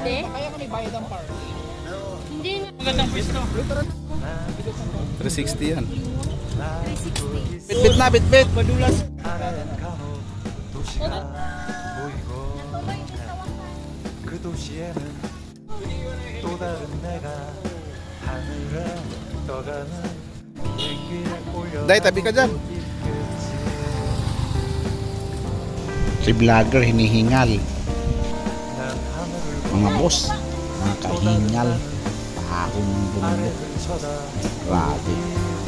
Hindi. Kaya kami bayad ang parking. Hindi na. Magandang pwesto. 360 yan. 360. Bitbit na, bitbit. Madulas. 그 도시에는 또 다른 내가 하늘에 떠가는 비행기에 올려 Day, tabi ka dyan. Si vlogger hinihingal. 난 하늘을 Mga boss, mga kahingal. Paakong bumulok. 쳐다 Grabe.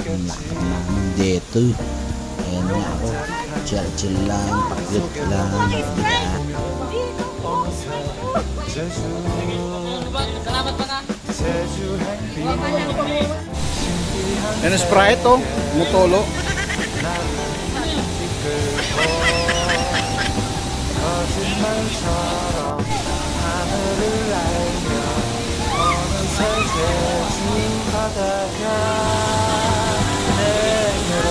Ang laki namin dito. Ayan nga ako. Chill lang, paglit lang. Diba? 제주 Salamat pa ka. 제주 행비 신비한 Yan ang Sprite to. Mutolo. 거짓말처럼 하늘을 날며 어느새 제주 바다가 내게로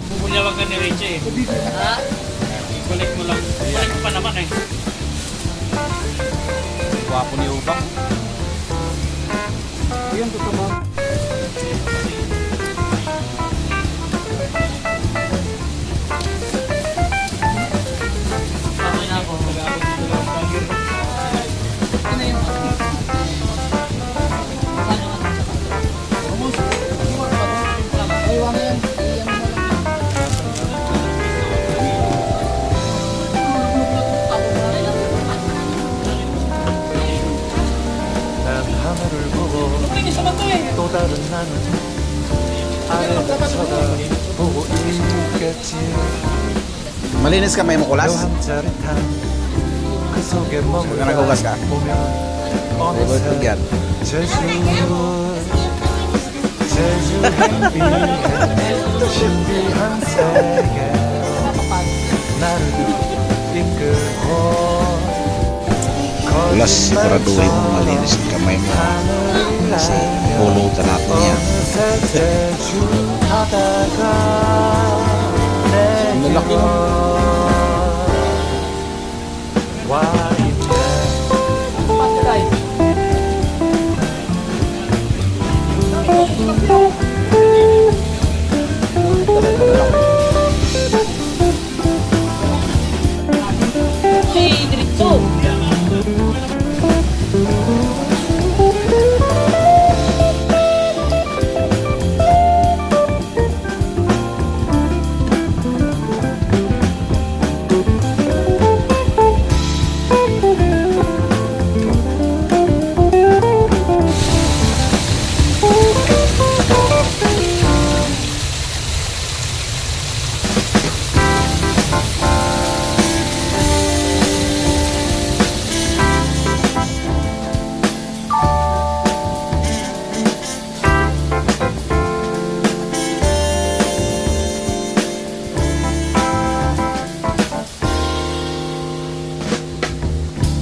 Pupunyawag ka ni Richie. Ha? I-collect mo lang. I-collect mo pa naman eh. Wapo ni Ubang. Yan, totoo ba? Ako na ako. Ano yun? 난 하늘을 보고 또 다른 나는 아래를 쳐다보고 있겠지 Malinis ka, may mukulas. 묘한 짜릿한 그 속에 머물러 나가고gas ka? 보면 Huwag 어느새 yan. 제주 행비에 신비한 세계 나를 이끌고 Kulas, siguraduhin mo malinis ang kamay mo. Kasi pulutan natin yan. 어느새 제주 바다가 Lalaki 내게로 mo. 와 있네 Hey, diretso.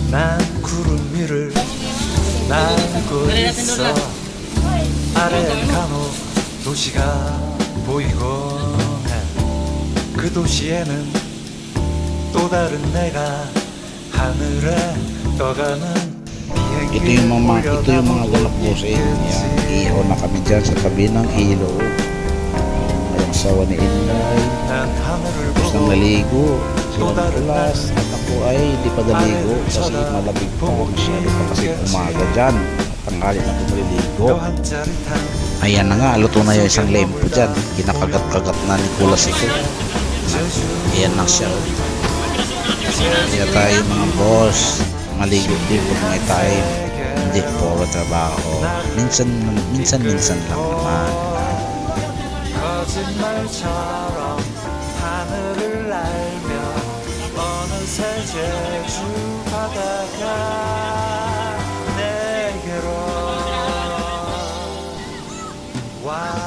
난 구름 위를 날고 있어 아래엔 간혹 도시가 보이고 그 도시에는 또 다른 내가 하늘에 떠가는 Ito yung mga galap po sa inyo. Yan, ihaw na kami dyan sa tabi ng ilo. Ang asawa ni Inday. 난 하늘을 Tapos nang 보고 naligo. Sila Nicolas. At ako ay hindi pa naligo. Kasi malamig pa. Masyado pa kasi umaga dyan. Tanggalin na maliligo. 묘한 짜릿한 Ayan na nga. Luto na yung isang lempo dyan. Kinakagat-kagat na Nicolas ito. Ayan na siya. Kaya tayo mga boss. Maligo-ligo mga tayo. Hindi puro trabaho. Minsan lang naman. 거짓말처럼 하늘을 날며 어느새 제주 바다가 내게로 와